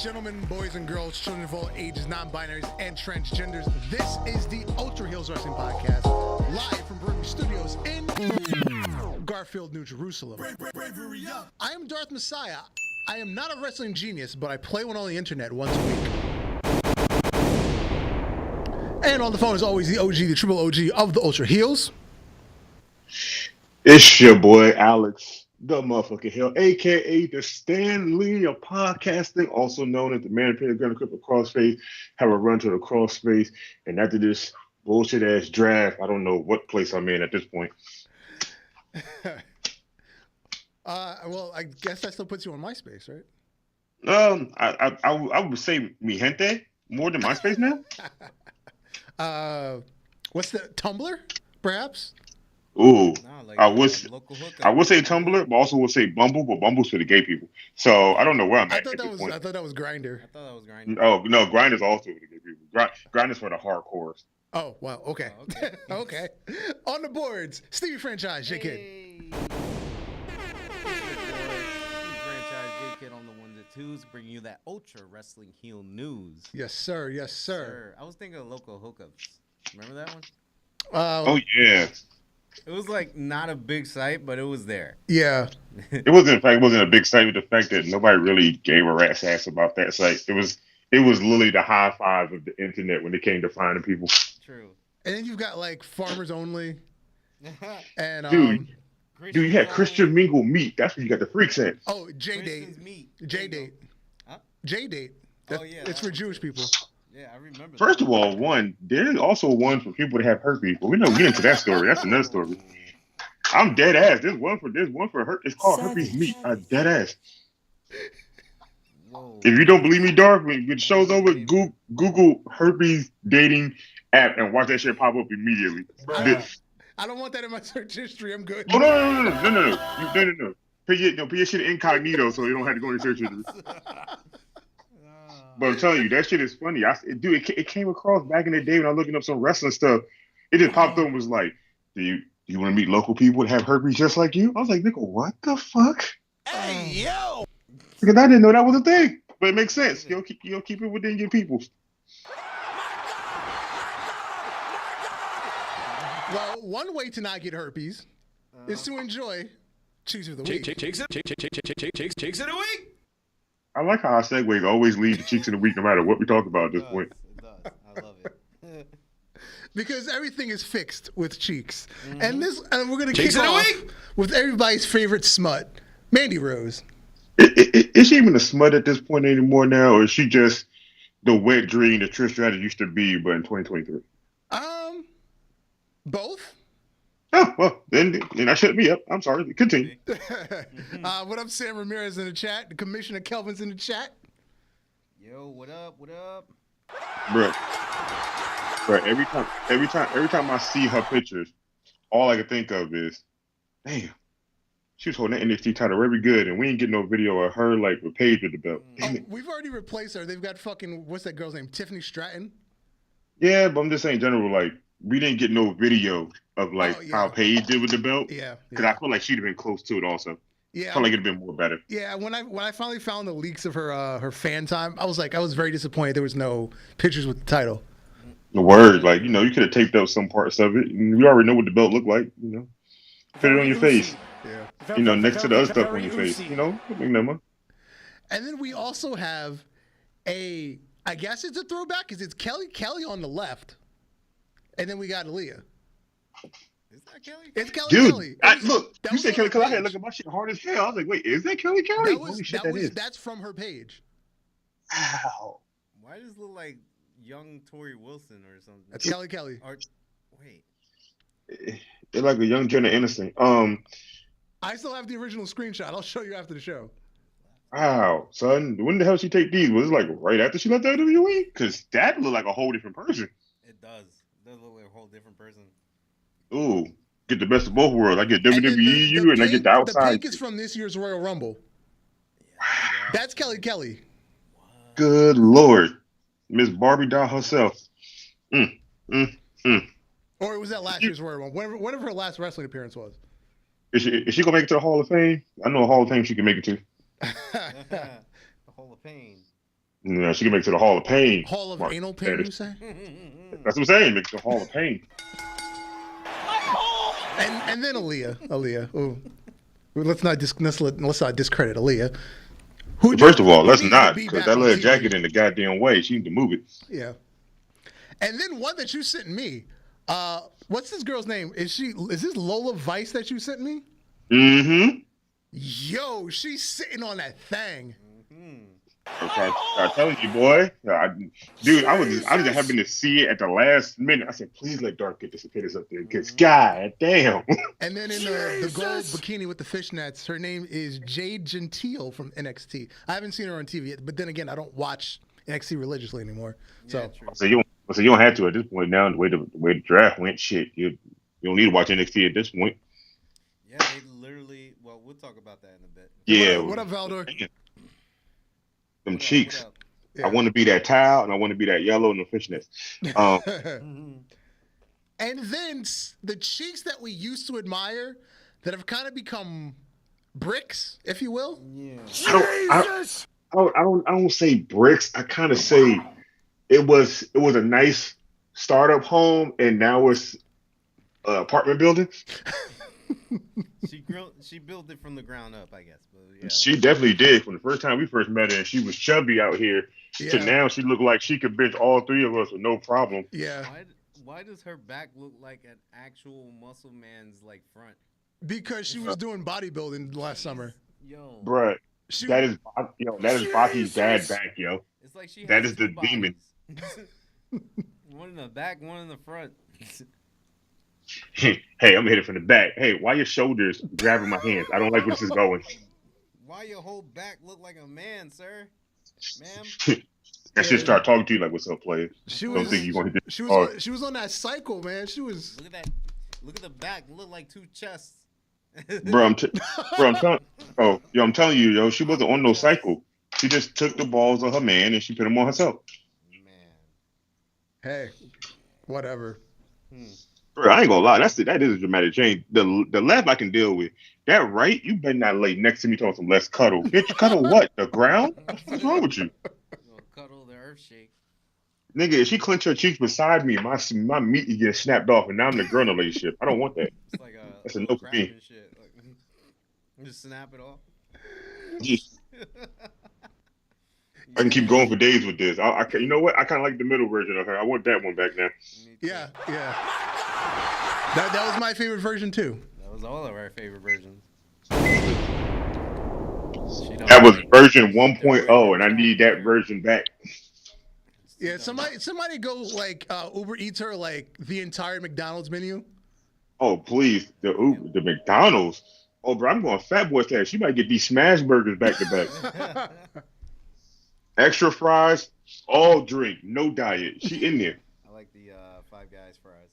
Gentlemen, boys and girls, children of all ages, non-binaries, and transgenders, this is the Ultra Heelz Wrestling Podcast, live from Brewery Studios in Garfield, New Jerusalem. I am Darth Messiah. I am not a wrestling genius, but I play one on the internet once a week. And on the phone is always the OG, the triple OG of the Ultra Heelz. It's your boy Alex, the motherfucking Hill, aka the Stan Lee of podcasting, also known as the man who paid a grip of crossface, have a run to the crossface, and after this bullshit ass draft, I don't know what place I'm in at this point. Well, I guess that still puts you on MySpace, right? I would say mi gente more than MySpace now. What's the Tumblr, perhaps? Ooh, like I would say Tumblr, but also would say Bumble, but Bumble's for the gay people. So I don't know where I'm at. I thought that was Grindr. Oh no, Grindr's also for the gay people. Grindr's for the hardcores. Oh wow, okay, okay. On the boards, Stevie Franchise, J Kid. Stevie Franchise, J Kid on the ones and twos, bringing you that Ultra Wrestling Heel news. Yes, sir. Yes, sir. I was thinking of local hookups. Remember that one? Oh yeah. It was like not a big site, but it was there. Yeah. It wasn't a big site with the fact that nobody really gave a rat's ass about that site. It was literally the high five of the internet when it came to finding people. True. And then you've got like Farmers Only. And dude, you had Christian Mingle Meat. That's where you got the freaks at. Oh, J-Date. J-Date. Huh? J-Date. It's for Jewish people. Yeah, I remember. First of all, there's also one for people that have herpes, but we don't get into that story. That's another story. I'm dead ass. There's one for herpes. It's called herpes meat. Dead ass. Whoa. If you don't believe me, Dark, when the show's over, Google herpes dating app and watch that shit pop up immediately. I don't want that in my search history. I'm good. Oh no. Put your shit incognito so you don't have to go in search history. But I'm telling you, that shit is funny. It came across back in the day when I was looking up some wrestling stuff. It just popped up and was like, do you want to meet local people that have herpes just like you? I was like, nigga, what the fuck? Hey, yo! Because I didn't know that was a thing. But it makes sense. You'll keep it within your people. Well, one way to not get herpes is to enjoy Cheeks of the Week. Cheeks of the Week! I like how our segues always lead to Cheeks of the Week no matter what we talk about at this point. It does. I love it. Because everything is fixed with Cheeks. Mm-hmm. And we're going to Cheeks kick of the off Week! with everybody's favorite smut, Mandy Rose. Is she even a smut at this point anymore now, or is she just the wet dream that Trish Stratus used to be, but in 2023? Both. Oh, well, then I shouldn't be up. I'm sorry. Continue. What up, Sam Ramirez in the chat? The Commissioner Kelvin's in the chat. Yo, what up? What up? Bro, every time I see her pictures, all I can think of is, damn, she was holding that NXT title very good, and we ain't getting no video of her like with Paige with the belt. We've already replaced her. They've got fucking, what's that girl's name? Tiffany Stratton. Yeah, but I'm just saying in general, like, we didn't get no video of how Paige did with the belt. Yeah. Because I feel like she'd have been close to it also. Yeah. I felt like it'd been more better. Yeah, when I finally found the leaks of her fan time, I was very disappointed there was no pictures with the title. The word, like, you could have taped up some parts of it. You already know what the belt looked like, Put it on your face. Yeah. Next to the other stuff on your face. Make that money. And then we also have I guess it's a throwback because it's Kelly on the left. And then we got Aaliyah. Is that Kelly? It's Kelly. Dude, Kelly. Look, you said Kelly Kelly. I had to look at my shit hard as hell. I was like, wait, is that Kelly Kelly? Holy shit, that is. That's from her page. Wow. Why does it look like young Tori Wilson or something? That's Kelly Kelly. Wait. They're like a young Jenna Aniston. I still have the original screenshot. I'll show you after the show. Wow, son. When the hell she take these? Was it like right after she left WWE? Because that looked like a whole different person. It does. It does look like a whole different person. Ooh, get the best of both worlds. I get WWE and I get the outside. The pink is from this year's Royal Rumble. Yeah. That's Kelly Kelly. What? Good Lord. Miss Barbie doll herself. Or it was that last year's Royal Rumble. Whatever her last wrestling appearance was. Is she gonna make it to the Hall of Fame? I know a Hall of Fame she can make it to. The Hall of Pain. She can make it to the Hall of Pain. Hall of Mark Anal Pain, status. you say? That's what I'm saying. Make it to the Hall of Pain. And then Aaliyah. Ooh. Let's not discredit Aaliyah. First of all, let's needs to not, be because back that on little TV. jacket in the goddamn way. She need to move it. Yeah. And then one that you sent me. What's this girl's name? Is this Lola Vice that you sent me? Mm-hmm. Yo, she's sitting on that thing. I'm telling you, boy. I just happened to see it at the last minute. I said, please let Dark get this up there, because god damn. And then in the gold bikini with the fishnets, her name is Jade Gentile from NXT. I haven't seen her on TV yet, but then again, I don't watch NXT religiously anymore. So you don't have to at this point now. The way the draft went, shit, you don't need to watch NXT at this point. Yeah, they literally. Well, we'll talk about that in a bit. Yeah. What up, Valdor? Them cheeks. Yeah. I want to be that towel, and I want to be that yellow and the fishnets. And then the cheeks that we used to admire that have kind of become bricks, if you will. Yeah. I don't say bricks. I kind of say it was a nice startup home, and now it's an apartment building. She built it from the ground up, I guess. But yeah. She definitely did. From the first time we first met her, and she was chubby out here, to now she looked like she could bench all three of us with no problem. Yeah. Why does her back look like an actual muscle man's like front? Because she was doing bodybuilding last summer. Yo, Bruh, that is Baki's dad back, yo. It's like she. That has is the two demon. bodies. One in the back, one in the front. Hey, I'm gonna hit it from the back. Hey, why your shoulders grabbing my hands? I don't like where this is going. Why your whole back look like a man, sir? Ma'am. I should start talking to you like, "What's up, player?" She Don't think you want to hit She this was hard. she was on that cycle, man. She was. Look at that. Look at the back. Look like two chests. Bro, I'm telling you, yo, she wasn't on no cycle. She just took the balls of her man and she put them on herself. Man. Hey, whatever. Bro, I ain't gonna lie, that is a dramatic change. The left I can deal with. That right, you better not lay next to me talking some less cuddle. Bitch, cuddle what? The ground? What's wrong with you? Cuddle the earth shake. Nigga, if she clenched her cheeks beside me, my meat is getting snapped off, and now I'm the girl in the relationship. I don't want that. It's like That's a no for me. shit. Like, just snap it off. I can keep going for days with this. You know what? I kind of like the middle version of her. I want that one back now. Yeah. That was my favorite version too. That was all of our favorite versions. That was version 1.0, and I need that version back. Yeah, somebody go like Uber Eats her like the entire McDonald's menu. Oh please, the McDonald's. Oh, bro, I'm going Fat Boy style. She might get these smash burgers back to back. Extra fries, all drink, no diet. She in there. I like the Five Guys fries.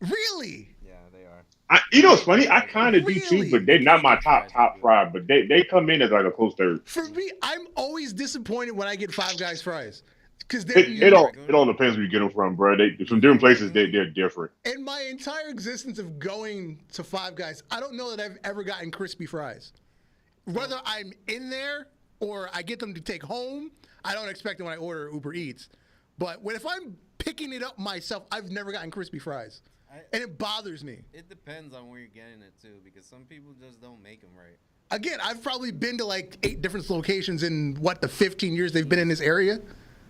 Really? Yeah, they are. You know what's funny? I kind of do Really? too, but they're not my top fry. But they come in as like a close third. For me, I'm always disappointed when I get Five Guys fries. Because It all depends where you get them from, bro. From different places, they're different. in my entire existence of going to Five Guys, I don't know that I've ever gotten crispy fries. Whether I'm in there or I get them to take home, I don't expect it when I order Uber Eats. But if I'm picking it up myself, I've never gotten crispy fries. And it bothers me. It depends on where you're getting it too, because some people just don't make them right. Again, I've probably been to like 8 different locations in the 15 years they've been in this area.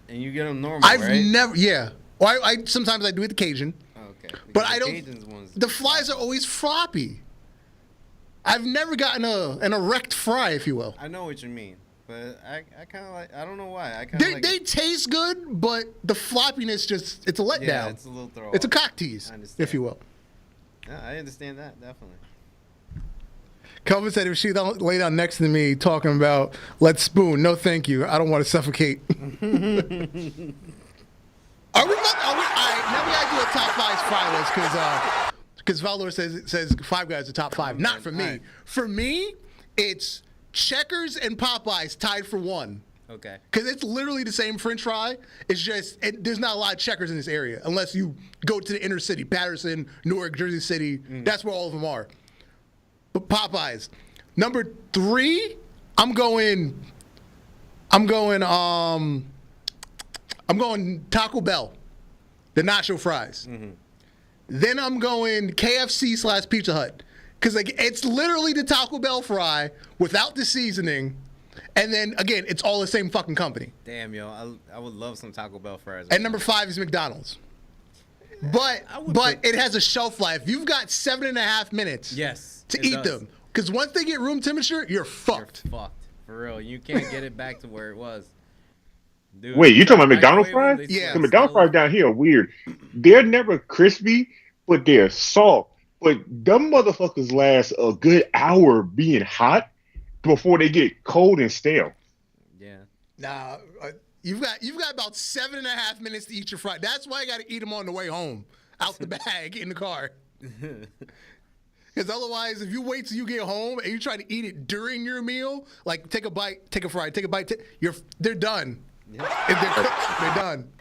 And you get them normal, I've right? never, yeah. Or I sometimes I do it the Cajun. Okay. But Because I the don't. Cajuns ones- The fries are always floppy. I've never gotten an erect fry, if you will. I know what you mean, but I kind of like. I don't know why. I kind of like. They taste good, but the floppiness it's a letdown. Yeah, it's a little throw. It's a cock tease, if you will. Yeah, I understand that definitely. Kelvin said if she don't lay down next to me talking about let's spoon, no thank you. I don't want to suffocate. Are we? All right, now we gotta do a top 5 fry list because Valdor says Five Guys are top 5. Not for me. Right. For me, it's Checkers and Popeyes tied for 1. Okay. Because it's literally the same French fry. It's just there's not a lot of Checkers in this area unless you go to the inner city, Patterson, Newark, Jersey City. That's where all of them are. But Popeyes. Number 3, I'm going I'm going Taco Bell, the nacho fries. Mm-hmm. Then I'm going KFC / Pizza Hut. Because like it's literally the Taco Bell fry without the seasoning. And then, again, it's all the same fucking company. Damn, yo, I would love some Taco Bell fries. And number 5 is McDonald's. But it has a shelf life. You've got 7.5 minutes to eat them. Because once they get room temperature, you're fucked. You're fucked. For real. You can't get it back to where it was. Dude, wait, you talking about McDonald's fries? Yeah. The McDonald's fries down here are weird. They're never crispy, but they're soft. But them motherfuckers last a good hour being hot before they get cold and stale. Yeah. Nah, you've got about 7.5 minutes to eat your fries. That's why you got to eat them on the way home, out the bag in the car. Because otherwise, if you wait till you get home and you try to eat it during your meal, like take a bite, take a fry, take a bite, they're done. Yeah. If they're done.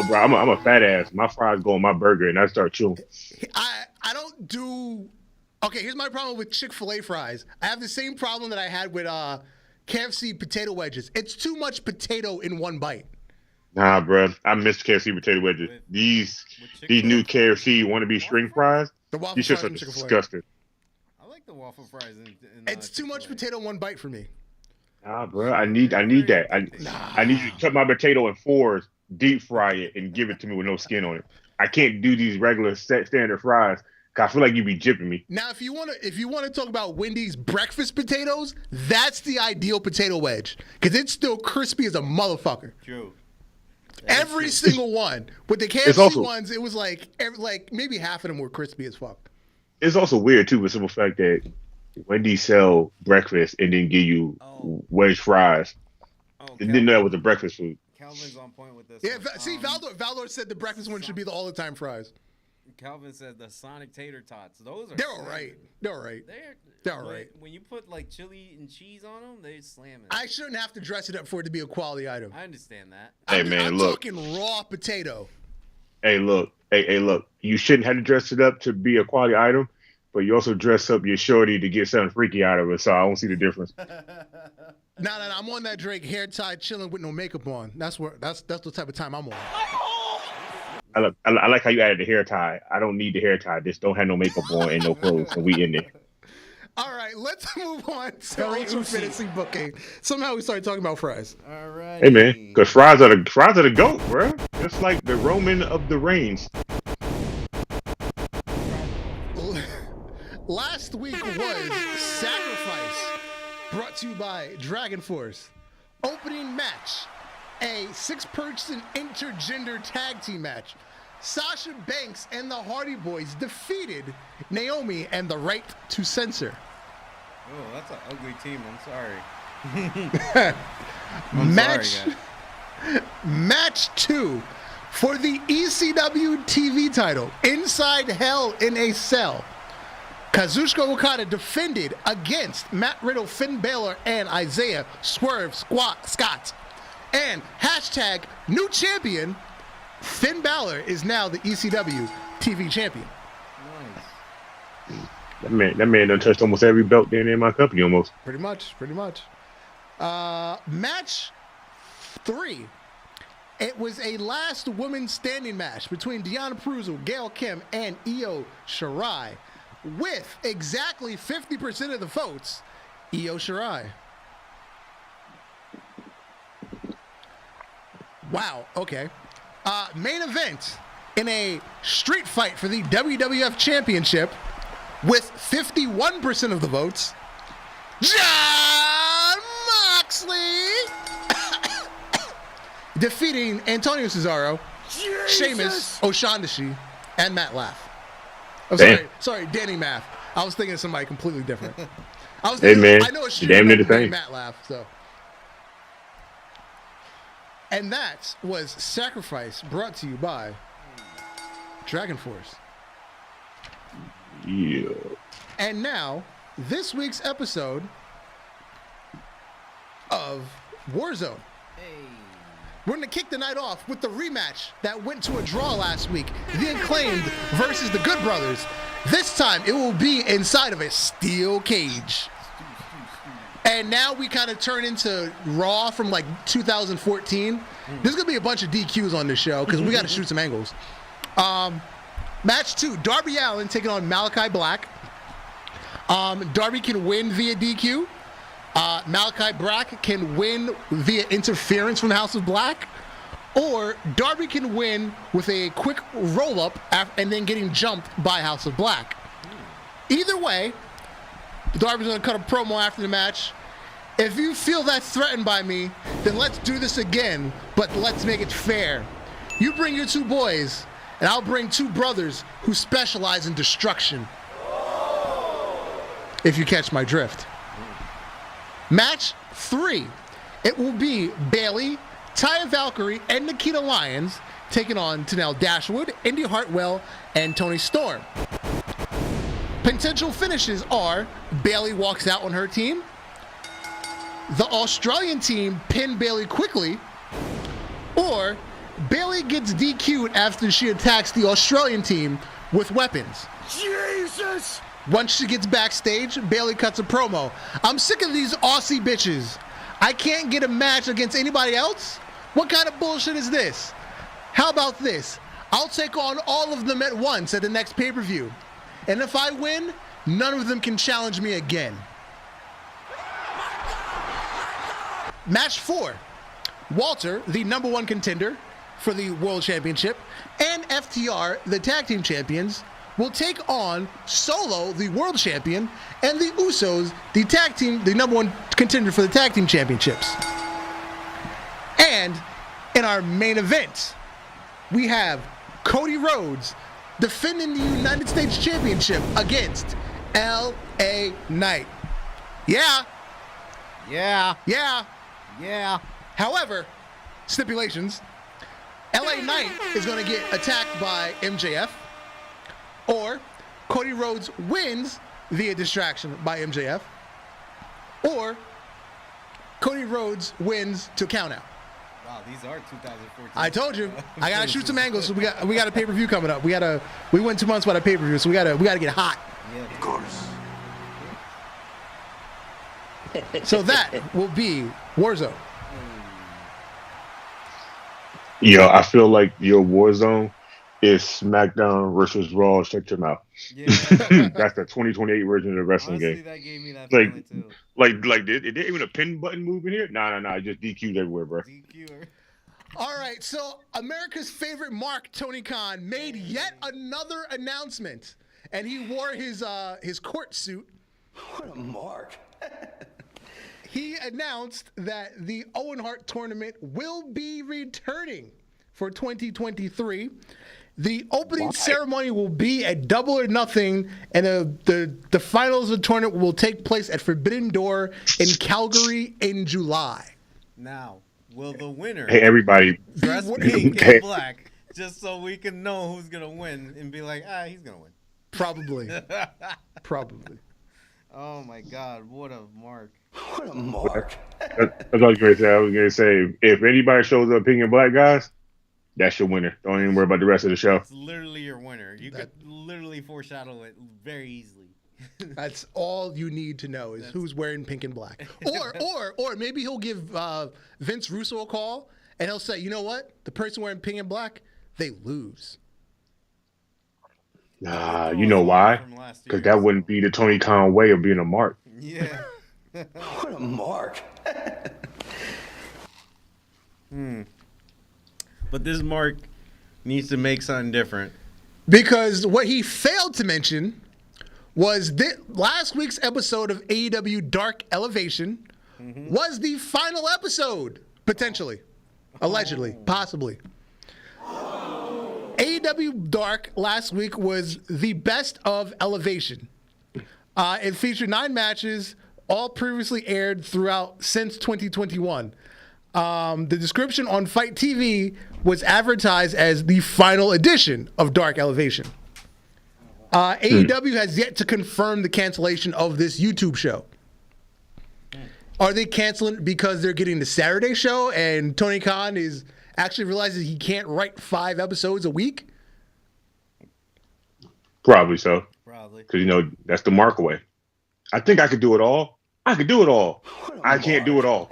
Bro, I'm a fat ass. My fries go on my burger and I start chewing. I don't do. Okay, here's my problem with Chick-fil-A fries. I have the same problem that I had with KFC potato wedges. It's too much potato in one bite. Nah, bro. I miss KFC potato wedges. These new KFC wannabe string fries. The waffle these fries are from Chick-fil-A. Disgusting. I like the waffle fries. It's too much potato in one bite for me. Nah, bro. I need that. I need you to cut my potato in 4s, deep fry it, and give it to me with no skin on it. I can't do these regular standard fries. Cause I feel like you be jipping me. Now, if you wanna talk about Wendy's breakfast potatoes, that's the ideal potato wedge, cause it's still crispy as a motherfucker. True. Every single one. With the KFC ones, it was like maybe half of them were crispy as fuck. It's also weird too, with the simple fact that Wendy's sell breakfast and then give you wedge fries. They didn't know that was a breakfast food. Calvin's on point with this. Yeah, see, Valdor said the breakfast one should be the all-the-time fries. Calvin said the Sonic tater tots. Those are. They're all right. They're all right. They're all right. When you put like chili and cheese on them, they slam it. I shouldn't have to dress it up for it to be a quality item. I understand that. I'm talking raw potato. Hey, look. You shouldn't have to dress it up to be a quality item, but you also dress up your shorty to get something freaky out of it. So I don't see the difference. No. I'm on that Drake hair tied, chilling with no makeup on. That's the type of time I'm on. I like how you added the hair tie. I don't need the hair tie. Just don't have no makeup on and no clothes, and we in there. All right, let's move on to Ultra Fantasy Booking. Somehow we started talking about fries. All right. Hey man, because fries are the GOAT, bro. Just like the Roman of the Reigns. Last week was Sacrifice, brought to you by Dragon Force. Opening match. A 6-person intergender tag team match. Sasha Banks and the Hardy Boys defeated Naomi and the Right to Censor. Oh, that's an ugly team. I'm sorry. Match 2 for the ECW TV title, Inside Hell in a Cell. Kazuchika Okada defended against Matt Riddle, Finn Balor, and Isaiah Swerve Scott. And hashtag new champion, Finn Balor is now the ECW TV champion. Nice. That man done touched almost every belt down in my company almost. Pretty much. Match 3. It was a last woman standing match between Deonna Purrazzo, Gail Kim, and Io Shirai. With exactly 50% of the votes, Io Shirai. Wow, okay. Main event in a street fight for the WWF Championship with 51% of the votes, Jon Moxley defeating Antonio Cesaro, Sheamus, O'Shaughnessy, and Matt Laff. I'm sorry, Danny Math. I was thinking of somebody completely different. I know it's damn near the same. Matt Laff, so. And that was Sacrifice, brought to you by Dragon Force. Yeah. And now, this week's episode of Warzone. Hey. We're going to kick the night off with the rematch that went to a draw last week. The Acclaimed versus the Good Brothers. This time, it will be inside of a steel cage. and now we kind of turn into Raw from like 2014. There's gonna be a bunch of DQs on this show because we got to shoot some angles. Match 2: Darby Allin taking on Malachi Black. Darby can win via DQ. Malachi Black can win via interference from the House of Black. Or Darby can win with a quick roll-up and then getting jumped by House of Black. Either way, Darby's going to cut a promo after the match. If you feel that threatened by me, then let's do this again, but let's make it fair. You bring your 2 boys, and I'll bring 2 brothers who specialize in destruction. If you catch my drift. Match 3. It will be Bayley, Taya Valkyrie, and Nikita Lyons taking on Tenelle Dashwood, Indy Hartwell, and Toni Storm. Potential finishes are Bayley walks out on her team, the Australian team pin Bayley quickly, or Bayley gets DQ'd after she attacks the Australian team with weapons. Jesus! Once she gets backstage, Bayley cuts a promo. I'm sick of these Aussie bitches. I can't get a match against anybody else? What kind of bullshit is this? How about this? I'll take on all of them at once at the next pay-per-view. And if I win, none of them can challenge me again. Match 4. Walter, the number 1 contender for the World Championship, and FTR, the tag team champions, will take on Solo, the world champion, and the Usos, the number 1 contender for the tag team championships. And in our main event, we have Cody Rhodes defending the United States Championship against L.A. Knight. Yeah. However, stipulations. L.A. Knight is going to get attacked by MJF, or Cody Rhodes wins via distraction by MJF, or Cody Rhodes wins to count out. Wow, these are 2014. I told you, I gotta shoot some angles. So we got a pay-per-view coming up. We went 2 months without a pay-per-view, so we gotta get hot. Yeah, Of course. So that will be Warzone. Yo, I feel like your Warzone is SmackDown versus Raw. Shut your mouth. Yeah. That's the 2028 version of the wrestling Honestly, game. that gave me that Like- feeling too. Like, is there even a pin button move in here? Nah. Just DQ'd everywhere, bro. DQ. All right, so America's favorite Mark, Tony Khan, made yet another announcement, and he wore his court suit. What a mark. He announced that the Owen Hart tournament will be returning for 2023. The opening ceremony will be at Double or Nothing, and the finals of the tournament will take place at Forbidden Door in Calgary in July. Now, will the winner Hey, everybody. dress What- pink Hey. and black just so we can know who's gonna win and be like, he's gonna win? Probably. Probably. Oh my God, what a mark! What a mark. That's what I was going to say. I was going to say, if anybody shows up pink and black, guys, that's your winner. Don't even worry about the rest of the show. It's literally your winner. You could literally foreshadow it very easily. That's all you need to know is who's wearing pink and black. Or maybe he'll give Vince Russo a call and he'll say, you know what? The person wearing pink and black, they lose. Nah, you know why? Because that wouldn't be the Tony Khan way of being a mark. Yeah. What a mark. But this mark needs to make something different. Because what he failed to mention was that last week's episode of AEW Dark Elevation was the final episode, potentially, allegedly, possibly. AEW Dark last week was the best of Elevation. It featured 9 matches, all previously aired throughout since 2021. The description on Fight TV was advertised as the final edition of Dark Elevation. AEW has yet to confirm the cancellation of this YouTube show. Are they canceling it because they're getting the Saturday show and Tony Khan is actually realizes he can't write 5 episodes a week? Probably so. Probably. Because, that's the mark away. I think I could do it all, I could do it all. What a I can't do it all.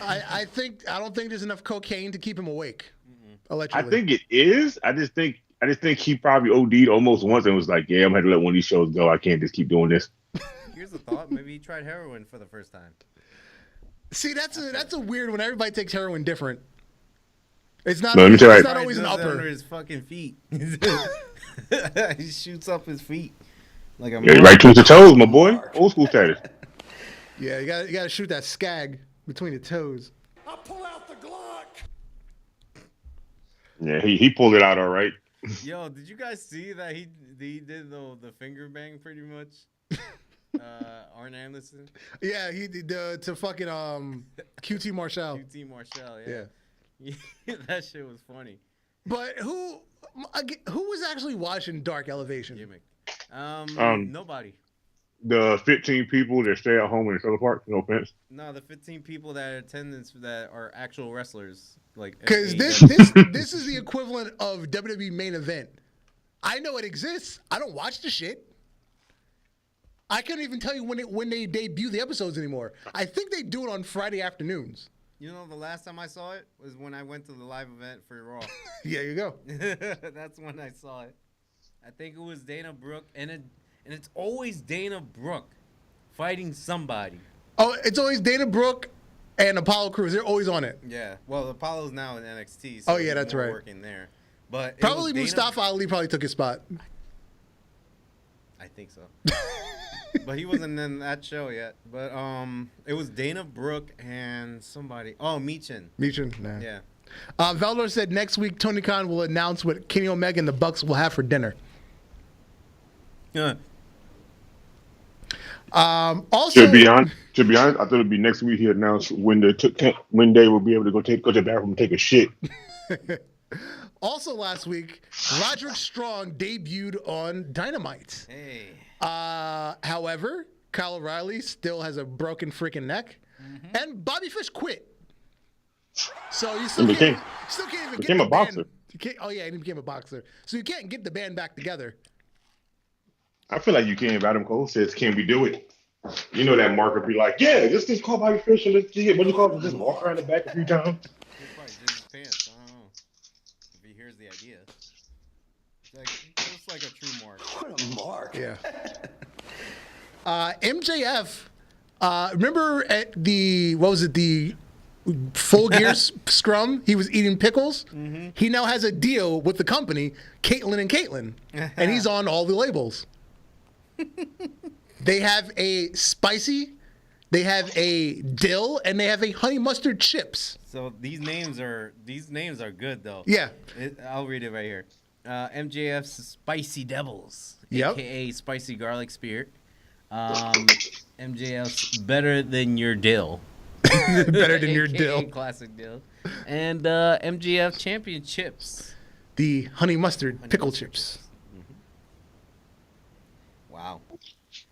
I don't think there's enough cocaine to keep him awake. I Allegedly. think it is. I just think he probably OD'd almost once and was like, "Yeah, I'm gonna have to let one of these shows go. I can't just keep doing this." Here's a thought. Maybe he tried heroin for the first time. See, that's a weird one. Everybody takes heroin different. It's not. No, let me tell you. It's not always an Does it upper. under his fucking feet. He shoots up his feet like a Yeah, right towards the toes, my boy. Old school status. Yeah, you got to shoot that skag between the toes. I'll pull out the Glock. Yeah, he pulled it out all right. Yo, did you guys see that he did the finger bang pretty much? Arn Anderson. Yeah, he did to fucking QT Marshall. QT Marshall. Yeah. That shit was funny. But who was actually watching Dark Elevation? Gimmick. Nobody. The 15 people that stay at home in the trailer park. No offense. No, the 15 people that are attendance that are actual wrestlers, like. Because this AEW. this is the equivalent of WWE main event. I know it exists. I don't watch the shit. I can't even tell you when they debut the episodes anymore. I think they do it on Friday afternoons. You know, the last time I saw it was when I went to the live event for Raw. Yeah, you go. That's when I saw it. I think it was Dana Brooke, and it's always Dana Brooke fighting somebody. Oh, it's always Dana Brooke and Apollo Crews. They're always on it. Yeah. Well, Apollo's now in NXT. So Oh, yeah, he's that's more right. Working there, but it Probably was Dana- Mustafa Ali probably took his spot. I think so. But he wasn't in that show yet. But it was Dana Brooke and somebody. Oh, Meechin. Meechin? Nah. Yeah. Valdor said next week Tony Khan will announce what Kenny Omega and the Bucks will have for dinner. Yeah. Also, To be honest, I thought it'd be next week. He announced when they will be able to go to the bathroom and take a shit. also last week, Roderick Strong debuted on Dynamite. Hey. However, Kyle O'Reilly still has a broken freaking neck, and Bobby Fish quit. So you still can't even became get a boxer. Oh yeah, and he became a boxer. So you can't get the band back together. I feel like you can. Adam Cole says, "Can we do it?" You know that marker be like, "Yeah, just call Bobby Fish and let's get what do you call it? Just walk around the back a few times." He'll probably jizz his pants. I don't know. If he hears the idea. It's like a true mark. What a mark. Yeah. MJF, remember at the Full Gear Scrum? He was eating pickles. Mm-hmm. He now has a deal with the company, Caitlin and Caitlin, and he's on all the labels. They have a spicy, they have a dill, and they have a honey mustard chips. So these names are good though. Yeah. I'll read it right here. MJF's Spicy Devils, Yep. aka Spicy Garlic Spear. MJF's Better Than Your Dill. Better than your AKA dill. Classic dill. And MJF Championships. The honey mustard pickle chips. Wow.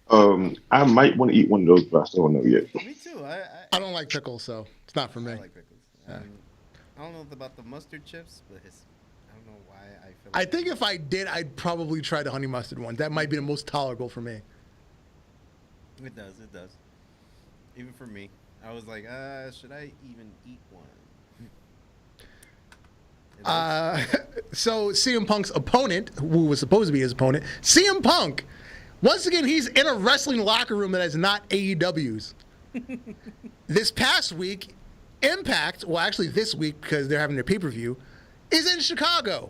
I might want to eat one of those, but I still don't know yet. Me too. I don't like pickles, so it's not for me. I like pickles. I don't know about the mustard chips, but I don't know why I feel I like think if I did, I'd probably try the honey mustard one. That might be the most tolerable for me. It does. Even for me. I was like, should I even eat one? So CM Punk's opponent, who was supposed to be his opponent, CM Punk, once again, he's in a wrestling locker room that is not AEW's. This past week, Impact, well, actually this week because they're having their pay-per-view, is in Chicago.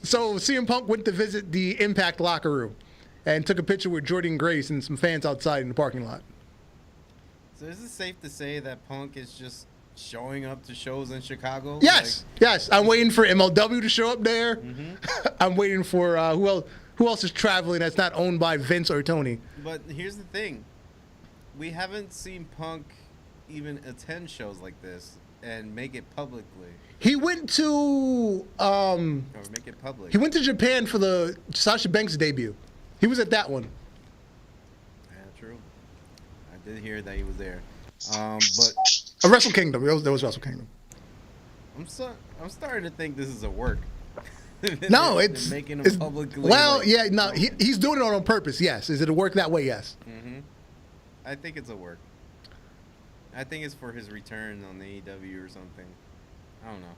So CM Punk went to visit the Impact locker room and took a picture with Jordan Grace and some fans outside in the parking lot. So is it safe to say that Punk is just showing up to shows in Chicago? Yes, yes. I'm waiting for MLW to show up there. Mm-hmm. I'm waiting for who else is traveling that's not owned by Vince or Tony. But here's the thing. We haven't seen Punk even attend shows like this and make it publicly. He went to Or make it public. He went to Japan for the Sasha Banks debut. He was at that one. Yeah, true. I did hear that he was there. But Wrestle Kingdom. There was Wrestle Kingdom. I'm starting to think this is a work. No, They're it's making him publicly. Well, like, yeah, no, he's doing it on purpose. Yes, is it a work that way? Yes. Mm-hmm. I think it's a work. I think it's for his return on the AEW or something. I don't know.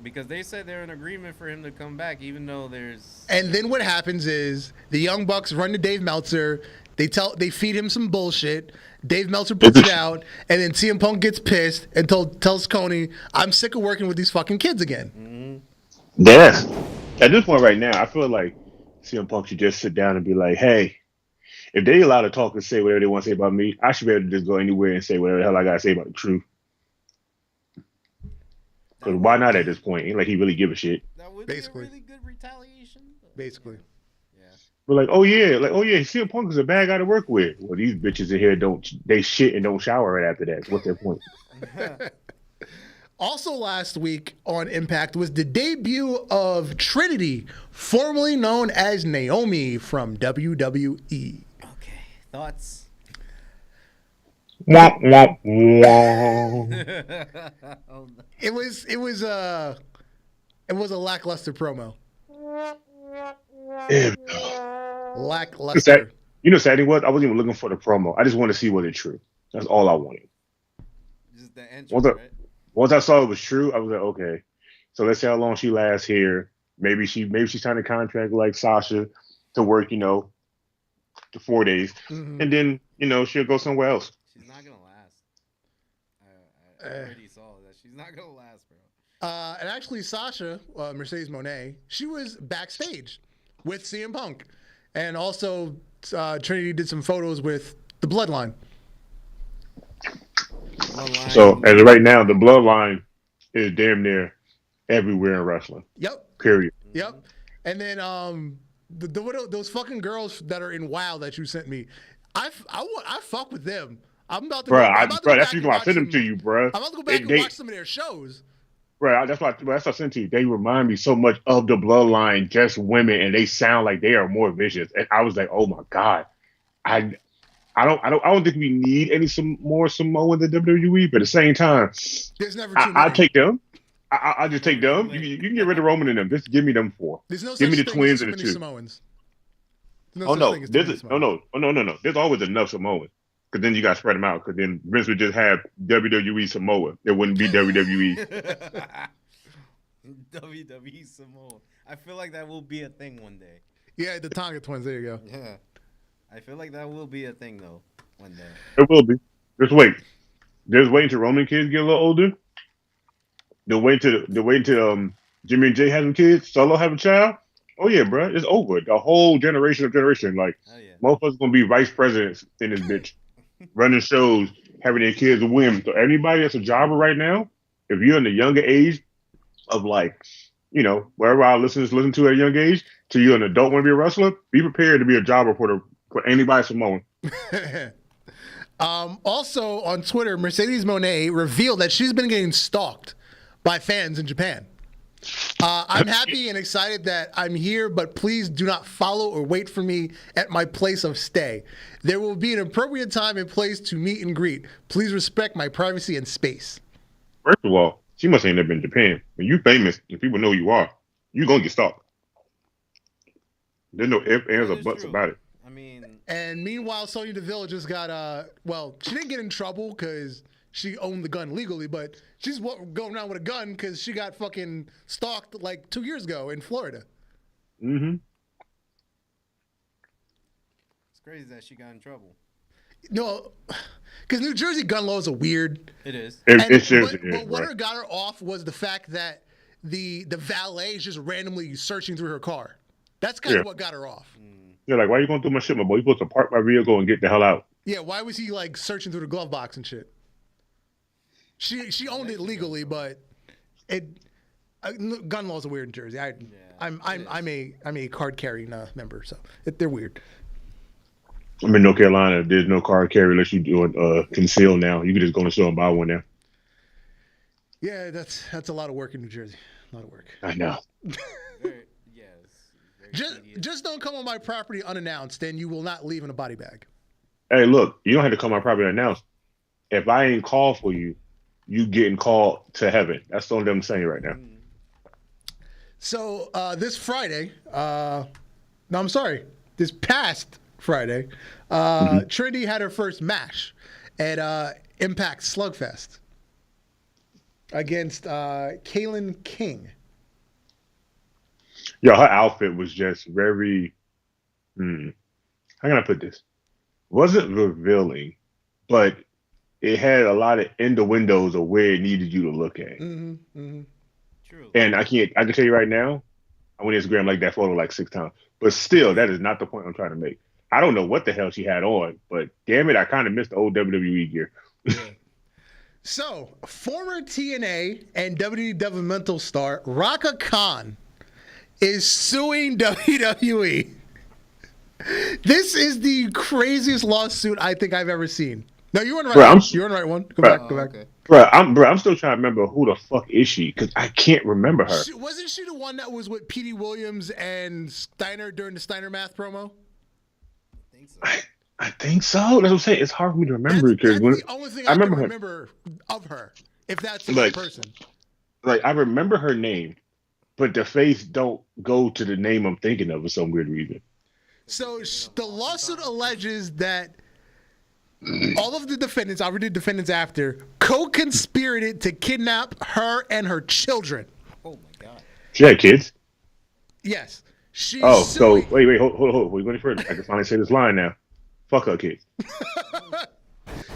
Because they said they're in agreement for him to come back, even though there's. And then what happens is the Young Bucks run to Dave Meltzer. They feed him some bullshit. Dave Meltzer puts it out, and then CM Punk gets pissed and tells Coney, "I'm sick of working with these fucking kids again." Yes. At this point right now, I feel like CM Punk should just sit down and be like, "Hey, if they allowed to talk and say whatever they want to say about me, I should be able to just go anywhere and say whatever the hell I gotta say about the truth." Because why not at this point? Ain't like he really give a shit. That would Basically. be a really good retaliation. Basically. Yeah. We're like, oh yeah, CM Punk is a bad guy to work with. Well, these bitches in here they shit and don't shower right after that. What's their point? Also last week on Impact was the debut of Trinity, formerly known as Naomi from WWE. Okay. Thoughts? Womp, womp, womp. Oh, no. It was a lackluster promo. Ew. Lackluster. You know, sad thing was I wasn't even looking for the promo. I just wanted to see was it true. That's all I wanted. Just the entrance, right? Once I saw it was true, I was like, okay. So let's see how long she lasts here. Maybe she's signed a contract like Sasha to work, the 4 days, and then she'll go somewhere else. She's not gonna last. I already saw that. She's not gonna last, bro. And actually, Sasha, Mercedes Moné, she was backstage with CM Punk. And also, Trinity did some photos with the Bloodline. So, as of right now, the Bloodline is damn near everywhere in wrestling. Yep. Period. Yep. And then those fucking girls that are in WoW that you sent me, I fuck with them. I'm about to. Bro, that's the reason why I sent them to you, bro. I'm about to go back and watch some of their shows. Bro, that's what I sent to you. They remind me so much of the Bloodline, just women, and they sound like they are more vicious. And I was like, oh my god, I don't think we need any more Samoans in WWE, but at the same time, there's never too many. I'll take them. I'll just take them. You can get rid of Roman in them. Just give me them 4. There's no give me the such twins thing and as the 2. Samoans. No, no. There's always enough Samoans. Because then you got to spread them out. Because then Vince would just have WWE Samoa. It wouldn't be WWE. WWE Samoa. I feel like that will be a thing one day. Yeah, the Tonga twins. There you go. Yeah. I feel like that will be a thing, though, one day. It will be. Just wait. Just wait until Roman kids get a little older. They'll wait until Jimmy and Jay have some kids, Solo have a child. Oh, yeah, bro. It's over. The whole generation. Like, Oh, yeah. motherfuckers going to be vice presidents in this bitch. Running shows, having their kids win. So anybody that's a jobber right now, if you're in the younger age of wherever our listeners listen to at a young age, till you're an adult want to be a wrestler, be prepared to be a jobber for anybody Samoan. Also on Twitter, Mercedes Moné revealed that she's been getting stalked by fans in Japan. I'm happy and excited that I'm here, but please do not follow or wait for me at my place of stay. There will be an appropriate time and place to meet and greet. Please respect my privacy and space. First of all, she must ain't never been in Japan. When you famous and people know you are, you gonna get stalked. There's no ifs, ands, or buts about it. I mean, and meanwhile, Sonya Deville just got she didn't get in trouble because she owned the gun legally, but she's going around with a gun because she got fucking stalked like 2 years ago in Florida. Mm-hmm. it's crazy that she got in trouble. No, because New Jersey gun laws are weird. It is. But what got her off was the fact that the valet is just randomly searching through her car. That's kind of what got her off. They're like, why are you going through my shit, my boy? You're supposed to park my vehicle and get the hell out. Yeah, why was he like searching through the glove box and shit? She owned it legally, but gun laws are weird in Jersey. I'm a card carrying member, so they're weird. I'm in North Carolina. There's no card carry unless you do conceal now. You can just go in the store and buy one now. Yeah, that's a lot of work in New Jersey. A lot of work. I know. Just don't come on my property unannounced, and you will not leave in a body bag. Hey, look, you don't have to come on my property unannounced. If I ain't called for you, you getting called to heaven. That's the only thing I'm saying right now. So this Friday, this past Friday, Trinity had her first match at Impact Slugfest against Kaylin King. Yo, her outfit was just very. How can I put this? Wasn't revealing, but it had a lot of innuendos of where it needed you to look at. True. And I can tell you right now, I went Instagram like that photo like 6 times. But still, that is not the point I'm trying to make. I don't know what the hell she had on, but damn it, I kind of missed the old WWE gear. So, former TNA and WWE developmental star Raka Khan is suing WWE. This is the craziest lawsuit I think I've ever seen. No, you're on the right one. You're on the right one. Go back. Okay. Bro, I'm still trying to remember who the fuck is she, because I can't remember her. Wasn't she the one that was with Petey Williams and Steiner during the Steiner Math promo? I think so. I think so. That's what I'm saying. It's hard for me to remember because that's the only thing I can remember of her, if that's the right person. Like, I remember her name, but the face don't go to the name I'm thinking of for some weird reason. So the lawsuit alleges that all of the defendants, I'll read the defendants after, co-conspirated to kidnap her and her children. Oh my God. She had kids? Yes. She's so wait, hold. We're going further. I can finally say this line now. Fuck her kids.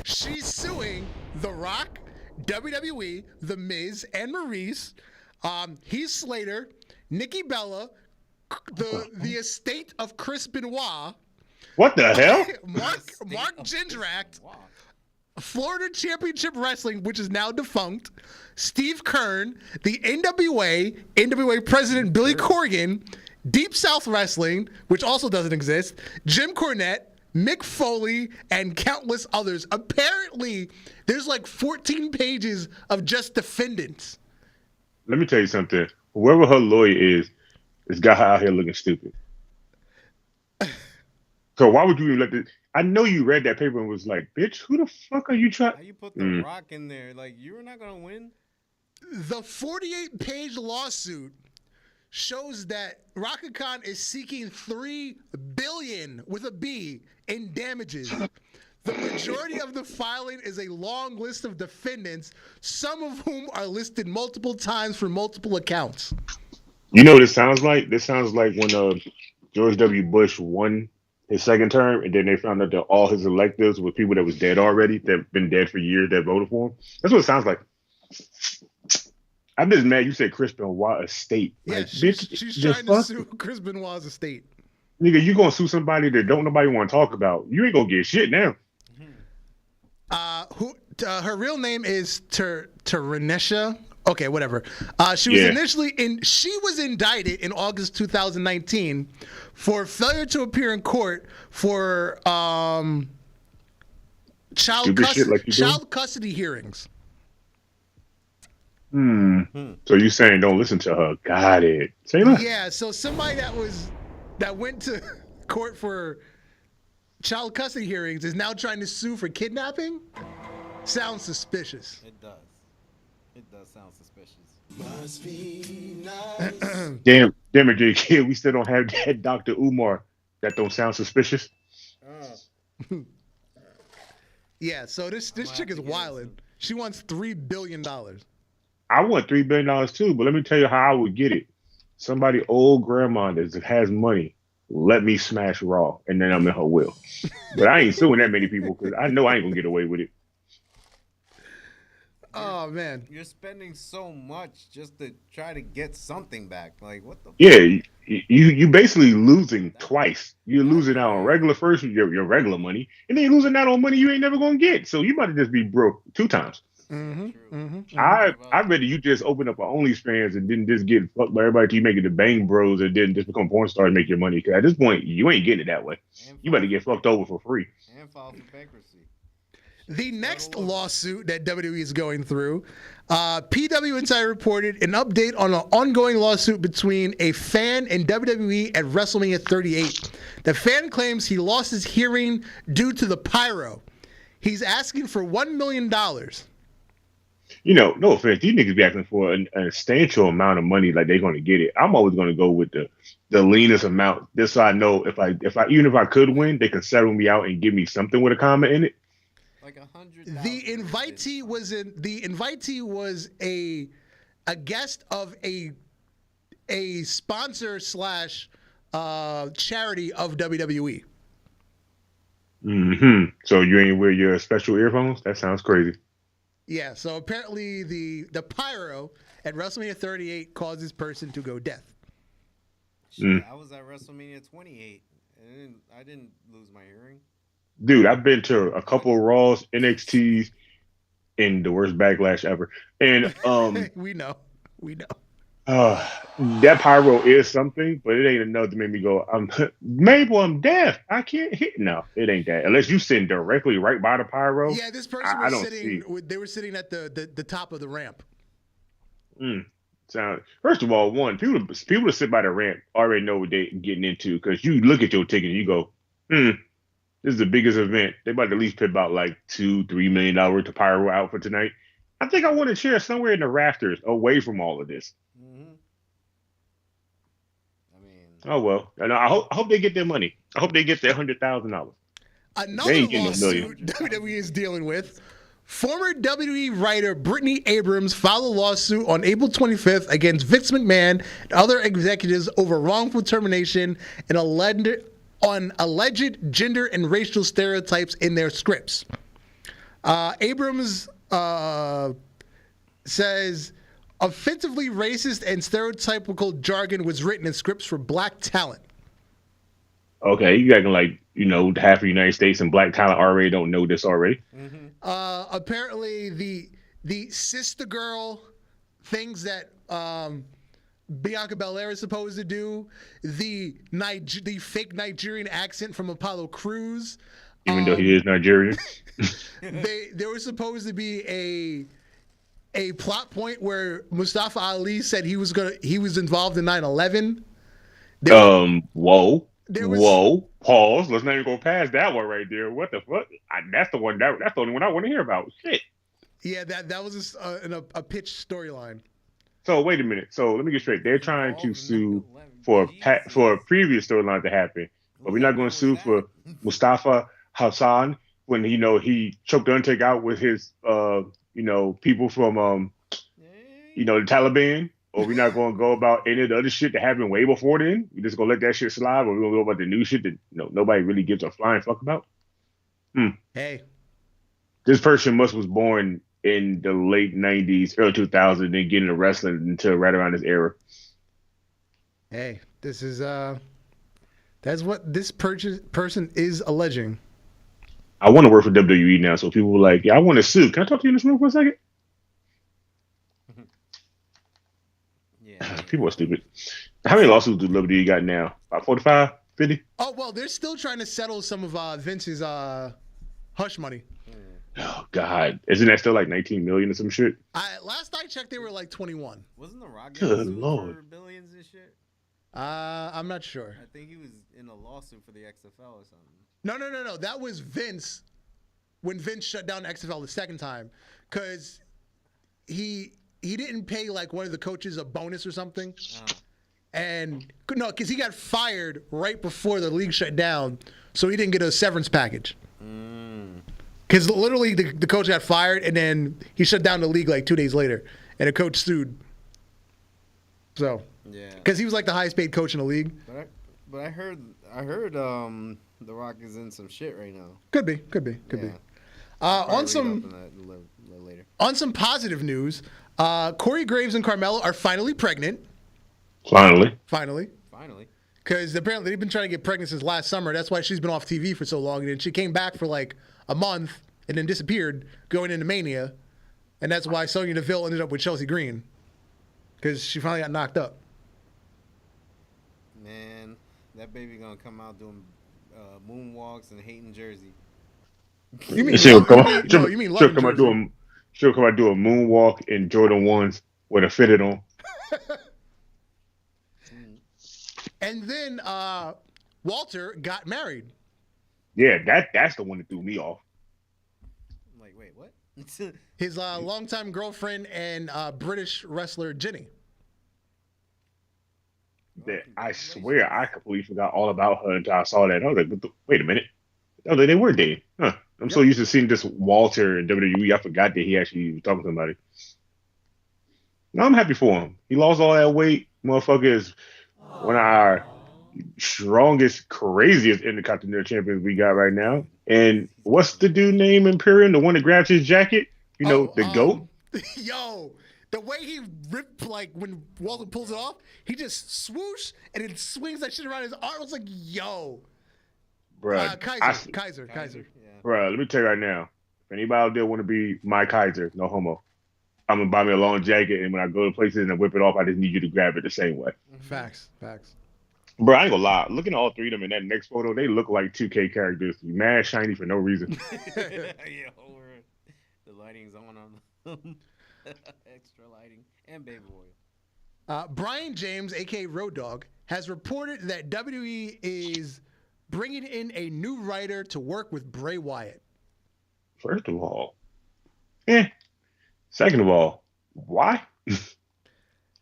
She's suing The Rock, WWE, The Miz, and Maurice, Heath Slater, Nikki Bella, the estate of Chris Benoit. What the hell? Mark Jindrak, Florida Championship Wrestling, which is now defunct, Steve Kern, the NWA President Billy Corgan, Deep South Wrestling, which also doesn't exist, Jim Cornette, Mick Foley, and countless others. Apparently, there's like 14 pages of just defendants. Let me tell you something. Whoever her lawyer is, has got her out here looking stupid. So why would you even let this? I know you read that paper and was like, bitch, who the fuck are you trying? How you put the Rock in there? Like, you're not going to win? The 48-page lawsuit shows that Raka Khan is seeking $3 billion with a B in damages. The majority of the filing is a long list of defendants, some of whom are listed multiple times for multiple accounts. You know what this sounds like? This sounds like when George W. Bush won his second term, and then they found out that all his electors were people that was dead already, that been dead for years, that voted for him. That's what it sounds like. I'm just mad you said Chris Benoit estate. Yeah, like, she's trying to sue Chris Benoit's estate. Nigga, you gonna sue somebody that don't nobody want to talk about. You ain't gonna get shit now. Her real name is Tarenesha. Okay, whatever. She was indicted in August 2019 for failure to appear in court for child custody hearings. So you saying don't listen to her? Got it. Say that. Yeah. So somebody that went to court for child custody hearings is now trying to sue for kidnapping. Sounds suspicious. It does. It does sound suspicious. Must be nice. Damn it, JK. We still don't have that Dr. Umar. That don't sound suspicious. Yeah. So this chick is wildin'. She wants $3 billion. I want $3 billion too, but let me tell you how I would get it. Somebody old grandma that has money, let me smash Raw, and then I'm in her will. But I ain't suing that many people because I know I ain't gonna get away with it. Oh man, you're spending so much just to try to get something back. Like, what the? Yeah, you basically losing twice. You're losing out on regular first, your regular money, and then you're losing out on money you ain't never gonna get. So you about to just be broke 2 times. I'd rather you just open up an OnlyFans and didn't just get fucked by everybody till you make it to Bang Bros and didn't just become porn star and make your money. Because at this point, you ain't getting it that way. You better get fucked over for free. And file for bankruptcy. The next lawsuit that WWE is going through, PW Insider reported an update on an ongoing lawsuit between a fan and WWE at WrestleMania 38. The fan claims he lost his hearing due to the pyro. He's asking for $1 million. no offense, these niggas be asking for a substantial amount of money, like they're going to get it. I'm always going to go with the leanest amount, just so I know if I even if I could win, they can settle me out and give me something with a comma in it. Like 100. The invitee was a guest of a sponsor slash charity of WWE. Mm-hmm. So you ain't wear your special earphones? That sounds crazy. Yeah, so apparently the pyro at WrestleMania 38 caused this person to go deaf. Shit, I was at WrestleMania 28 and I didn't lose my hearing. Dude, I've been to a couple of Raws, NXTs, and the worst backlash ever. And we know. that pyro is something, but it ain't enough to make me go, Mabel, I'm deaf. I can't hit. No, it ain't that. Unless you sitting directly right by the pyro. Yeah, this person was sitting. They were sitting at the top of the ramp. First of all, people that sit by the ramp already know what they're getting into, because you look at your ticket and you go, this is the biggest event. They about to at least put about like $2-3 million worth of pyro out for tonight. I think I want a chair somewhere in the rafters away from all of this. Oh well, and I hope they get their money. I hope they get their $100,000. Another lawsuit WWE is dealing with. Former WWE writer Brittany Abrams filed a lawsuit on April 25th against Vince McMahon and other executives over wrongful termination and alleged gender and racial stereotypes in their scripts. Abrams says offensively racist and stereotypical jargon was written in scripts for black talent. Okay, you acting like, half of the United States and black talent already don't know this already. Apparently, the sister girl things that Bianca Belair is supposed to do, the fake Nigerian accent from Apollo Crews. Even though he is Nigerian. There was supposed to be a plot point where Mustafa Ali said he was involved in 9/11. Whoa, pause. Let's not even go past that one right there. What the fuck? That's the only one I want to hear about. Shit. Yeah, that was a pitch storyline. So wait a minute. So let me get straight. They're trying to sue for a previous storyline to happen, but we're not going to sue for Mustafa Hassan when he choked the Undertaker out with his people from the Taliban. Or we're not going to go about any of the other shit that happened way before then. We're just going to let that shit slide, or we're going to go about the new shit that nobody really gives a flying fuck about. Hey. This person was born in the late 90s, early 2000s, and then get into wrestling until right around this era. Hey, this is that's what this person is alleging. I want to work for WWE now, so people were like, yeah, I want to sue. Can I talk to you in this room for a second? People are stupid. How many lawsuits do WWE got now? About 45, 50? Oh, well, they're still trying to settle some of Vince's hush money. Oh, God. Isn't that still like 19 million or some shit? Last I checked, they were like 21. Wasn't The Rock good Lord for billions and shit? I'm not sure. I think he was in a lawsuit for the XFL or something. No. That was Vince when Vince shut down the XFL the second time, because he didn't pay like one of the coaches a bonus or something. And no, because he got fired right before the league shut down, so he didn't get a severance package. Because literally the coach got fired, and then he shut down the league like 2 days later, and the coach sued. So, yeah, because he was like the highest paid coach in the league. But I heard The Rock is in some shit right now. Could be. On some positive news, Corey Graves and Carmella are finally pregnant. Finally. Because apparently they've been trying to get pregnant since last summer. That's why she's been off TV for so long. And then she came back for like a month and then disappeared going into Mania. And that's why Sonya Deville ended up with Chelsea Green. Because she finally got knocked up. Man, that baby gonna come out doing moonwalks and hating Jersey. You mean she'll come out do a moonwalk in Jordan 1s with a fitted on. And then Walter got married. Yeah, that's the one that threw me off. I'm like, wait, what? His longtime girlfriend and British wrestler Jenny. I swear I completely forgot all about her until I saw that. I was like, wait a minute. Oh, they were dating. Huh. I'm so used to seeing this Walter in WWE. I forgot that he actually was talking to somebody. No, I'm happy for him. He lost all that weight. Motherfucker is one of our strongest, craziest intercontinental champions we got right now. And what's the dude name Imperium? The one that grabs his jacket? You know, the GOAT? Yo, the way he ripped, like, when Walter pulls it off, he just swoosh and it swings that shit around his arm. I was like, yo. Bruh. Kaiser. Yeah. Bruh, let me tell you right now. If anybody out there want to be my Kaiser, no homo. I'm going to buy me a long jacket, and when I go to places and I whip it off, I just need you to grab it the same way. Facts. Bro, I ain't gonna lie. Looking at all three of them in that next photo, they look like 2K characters. Mad shiny for no reason. The lighting's on them. Extra lighting and baby oil. Brian James, a.k.a. Road Dogg, has reported that WWE is bringing in a new writer to work with Bray Wyatt. First of all, second of all, why?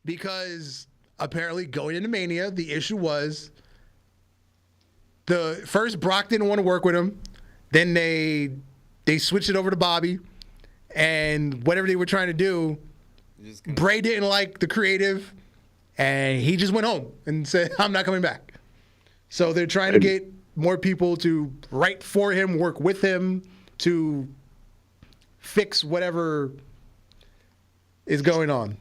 Because apparently going into Mania, the issue was the first Brock didn't want to work with him. Then they switched it over to Bobby. And whatever they were trying to do, Bray didn't like the creative. And he just went home and said, I'm not coming back. So they're trying to get more people to write for him, work with him to fix whatever is going on.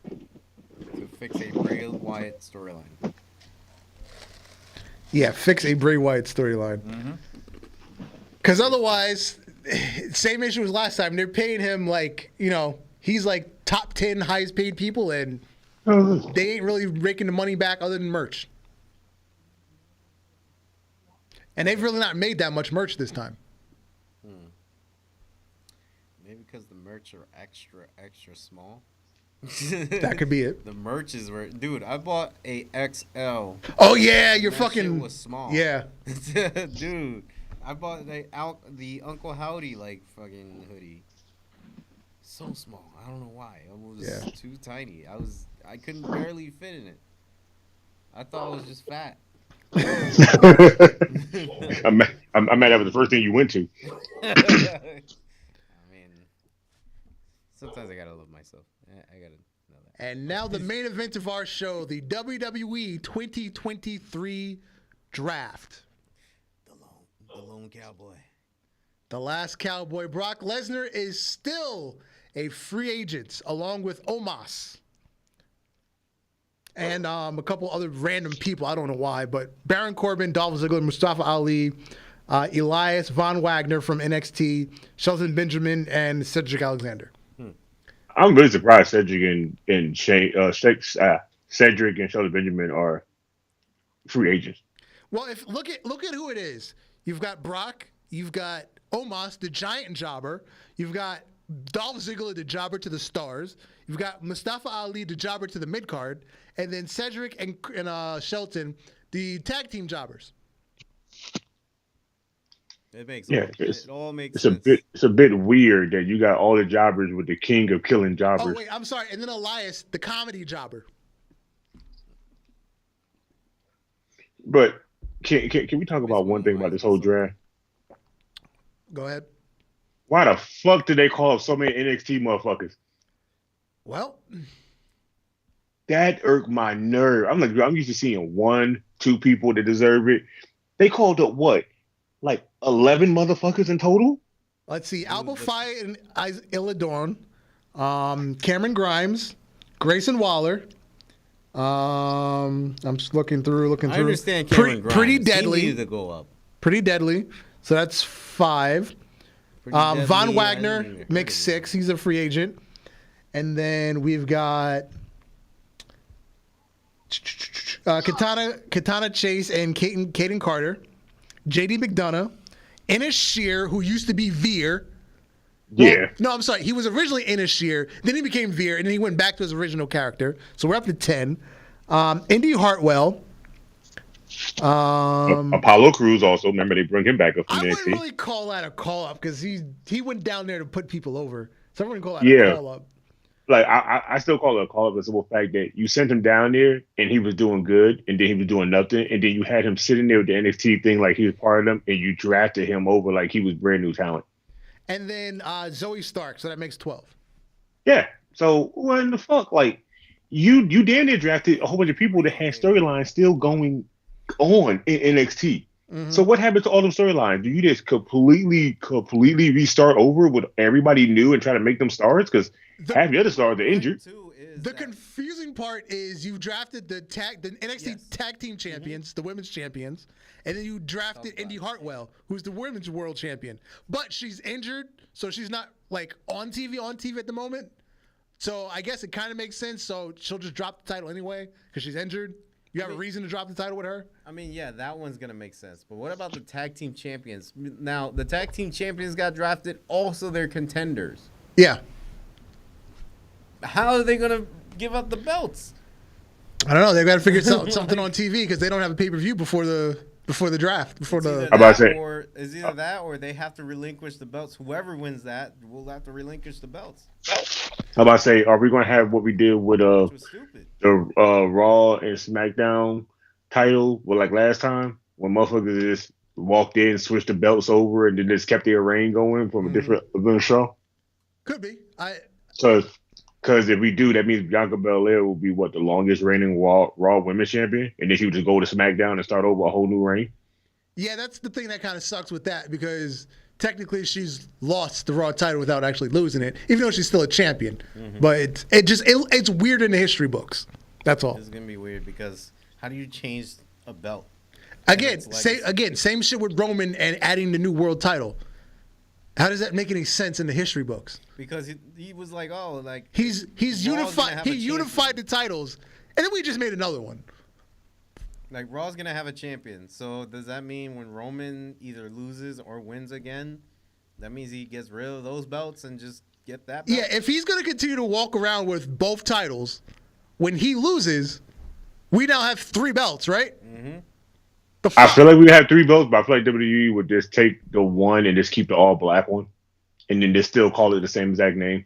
To fix a Bray Wyatt storyline. Yeah, fix a Bray Wyatt storyline. Because otherwise, same issue as last time. They're paying him like, he's like top 10 highest paid people, and they ain't really raking the money back other than merch. And they've really not made that much merch this time. Maybe because the merch are extra small. That could be it. The merch is where, dude. I bought a XL. Oh yeah, you're that fucking. Shit was small. Yeah, dude. I bought the Uncle Howdy fucking hoodie. So small. I don't know why. It was too tiny. I couldn't barely fit in it. I thought it was just fat. I'm mad that was the first thing you went to. I mean, sometimes I gotta love myself. I gotta know that. And now the main event of our show, the WWE 2023 Draft. The lone cowboy. The last cowboy. Brock Lesnar is still a free agent, along with Omos. And a couple other random people. I don't know why, but Baron Corbin, Dolph Ziggler, Mustafa Ali, Elias Von Wagner from NXT, Shelton Benjamin, and Cedric Alexander. I'm really surprised Cedric and Cedric and Shelton Benjamin are free agents. Well, if look at who it is. You've got Brock, you've got Omos, the giant jobber, you've got Dolph Ziggler, the jobber to the stars, you've got Mustafa Ali, the jobber to the mid card, and then Cedric and Shelton, the tag team jobbers. It makes it all makes sense. It's a bit weird that you got all the jobbers with the king of killing jobbers. Oh wait, I'm sorry. And then Elias, the comedy jobber. But can we talk about one thing about this whole draft? Go ahead. Why the fuck did they call up so many NXT motherfuckers? Well, that irked my nerve. I'm used to seeing 1-2 people that deserve it. They called up what? Like 11 motherfuckers in total? Let's see. Alba Fyre and Illidawn, Cameron Grimes, Grayson Waller. I'm just looking through. I understand Cameron Grimes. Pretty Deadly. He needed to go up. Pretty Deadly. So that's 5. Deadly, Von Wagner makes 6. He's a free agent. And then we've got Katana Chase and Kaden Carter. JD McDonough. Inish Shear, who used to be Veer. Yeah. No, I'm sorry. He was originally Inish Shear. Then he became Veer, and then he went back to his original character. So we're up to 10. Indy Hartwell. Apollo Crews also. Remember, they bring him back up from I NXT. wouldn't really call that a call up because he went down there to put people over. So I wouldn't call that Yeah. a call up. Like I still call it a call up. The simple fact that you sent him down there and he was doing good, and then he was doing nothing, and then you had him sitting there with the NXT thing like he was part of them, and you drafted him over like he was brand new talent. And then Zoe Stark, so that makes 12. Yeah. So what in the fuck? Like you damn near drafted a whole bunch of people that had storylines still going on in NXT. Mm-hmm. So what happened to all them storylines? Do you just completely restart over with everybody new and try to make them stars? Because half the other stars are injured. The confusing part is you drafted the NXT tag team champions, the women's champions, and then you drafted Indy Hartwell, who's the women's world champion. But she's injured, so she's not like on TV at the moment. So I guess it kind of makes sense. So she'll just drop the title anyway because she's injured. You have a reason to drop the title with her? I mean, yeah, that one's going to make sense. But what about the tag team champions? Now, the tag team champions got drafted. Also, they're contenders. Yeah. How are they going to give up the belts? I don't know. They've got to figure something on TV because they don't have a pay-per-view before the draft. It's either that or they have to relinquish the belts. Whoever wins that will have to relinquish the belts. How about to say, are we going to have what we did with the Raw and SmackDown title? Well, like last time when motherfuckers just walked in, switched the belts over, and then just kept their reign going from a different show. Could be. Because if we do, that means Bianca Belair will be the longest reigning Raw Women's Champion, and then she would just go to SmackDown and start over a whole new reign. Yeah, that's the thing that kind of sucks with that because technically she's lost the Raw title without actually losing it, even though she's still a champion. Mm-hmm. But it's weird in the history books. That's all. It's gonna be weird because how do you change a belt? Same shit with Roman and adding the new world title. How does that make any sense in the history books? Because he was like, he's unified. He unified the titles, and then we just made another one. Like Raw's gonna have a champion. So does that mean when Roman either loses or wins again, that means he gets rid of those belts and just get that belt? Yeah, if he's gonna continue to walk around with both titles, when he loses, we now have 3 belts, right? Mm-hmm. I feel like we have 3 belts, but I feel like WWE would just take the one and just keep the all black one, and then just still call it the same exact name.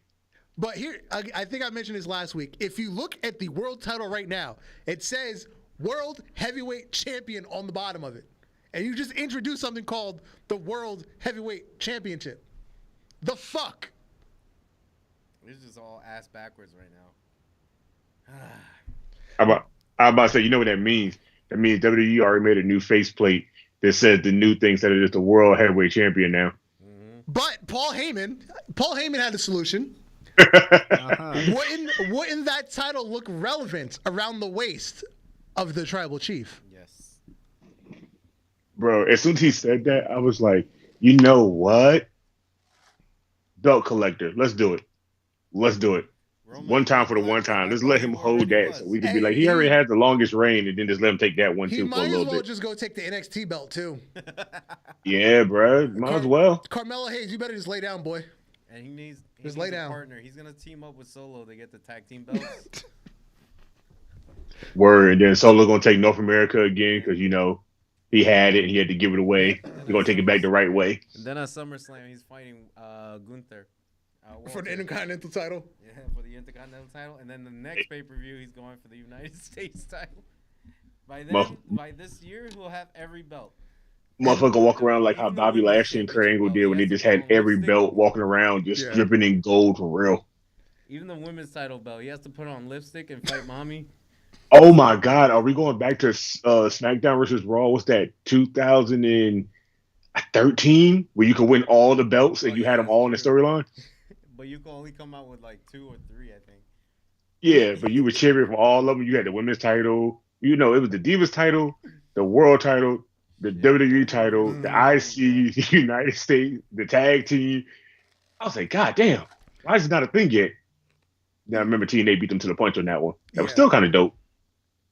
But here, I think I mentioned this last week. If you look at the world title right now, it says World Heavyweight Champion on the bottom of it. And you just introduced something called the World Heavyweight Championship. The fuck? This is all ass backwards right now. I'm about to say, you know what that means? That means WWE already made a new faceplate that says the new thing that it is the World Heavyweight Champion now. Mm-hmm. But Paul Heyman had a solution. Wouldn't that title look relevant around the waist of the tribal chief? Yes. Bro, as soon as he said that, I was like, you know what? Belt collector. Let's do it. Roman, one time for the one time. Let's let him hold that so we can be like, he already has the longest reign, and then just let him take that one too for a little bit. He might as well just go take the NXT belt too. Yeah, bro. Might as well. Carmelo Hayes, you better just lay down, boy. And he needs lay down. A partner. He's going to team up with Solo to get the tag team belts. Word. And then Solo going to take North America again because, he had it and he had to give it away. He's going to take it back the right way. And then at SummerSlam, he's fighting Gunther. For the Intercontinental title? Yeah, for the Intercontinental title. And then the next pay-per-view, he's going for the United States title. By this year, he'll have every belt. Motherfucker walk around like how Bobby Lashley and Kurt Angle did when they just had every belt walking around just dripping in gold for real. Even the women's title belt, he has to put on lipstick and fight Mommy. Oh my God, are we going back to SmackDown versus Raw? What's that, 2013? Where you could win all the belts and you had them all in the storyline? But you can only come out with like 2 or 3, I think. Yeah, but you were cheering for all of them. You had the women's title. It was the Divas title, the World title, the WWE title, the IC, the United States, the tag team. I was like, God damn, why is it not a thing yet? Now I remember TNA beat them to the punch on that one. That was still kind of dope.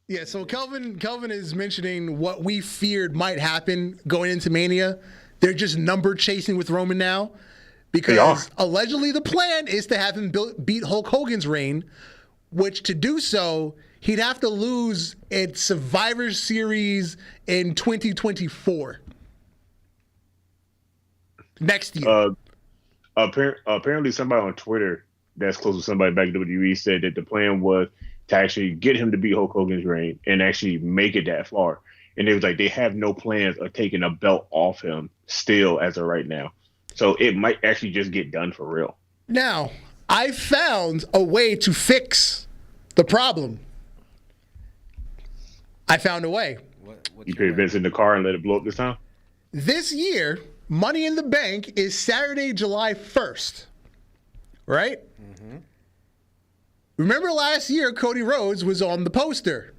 Yeah, so Kelvin is mentioning what we feared might happen going into Mania. They're just number chasing with Roman now. Because allegedly the plan is to have him beat Hulk Hogan's reign, which to do so, he'd have to lose at Survivor Series in 2024. Next year. Apparently, somebody on Twitter that's close to somebody back at WWE said that the plan was to actually get him to beat Hulk Hogan's reign and actually make it that far. And it was like they have no plans of taking a belt off him still as of right now. So it might actually just get done for real. Now, I found a way to fix the problem. I found a way. You put Vince in the car and let it blow up this time? This year, Money in the Bank is Saturday, July 1st. Right? Mm-hmm. Remember last year, Cody Rhodes was on the poster.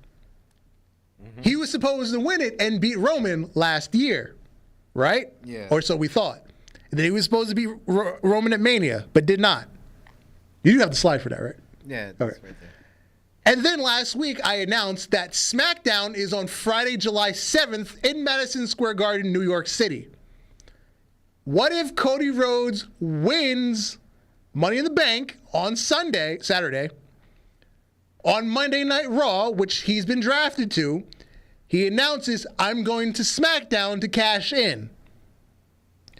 Mm-hmm. He was supposed to win it and beat Roman last year. Right? Yeah. Or so we thought. And then he was supposed to beat Roman at Mania, but did not. You do have the slide for that, right? Yeah, that's right there. And then last week, I announced that SmackDown is on Friday, July 7th in Madison Square Garden, New York City. What if Cody Rhodes wins Money in the Bank on Saturday, on Monday Night Raw, which he's been drafted to, he announces, I'm going to SmackDown to cash in.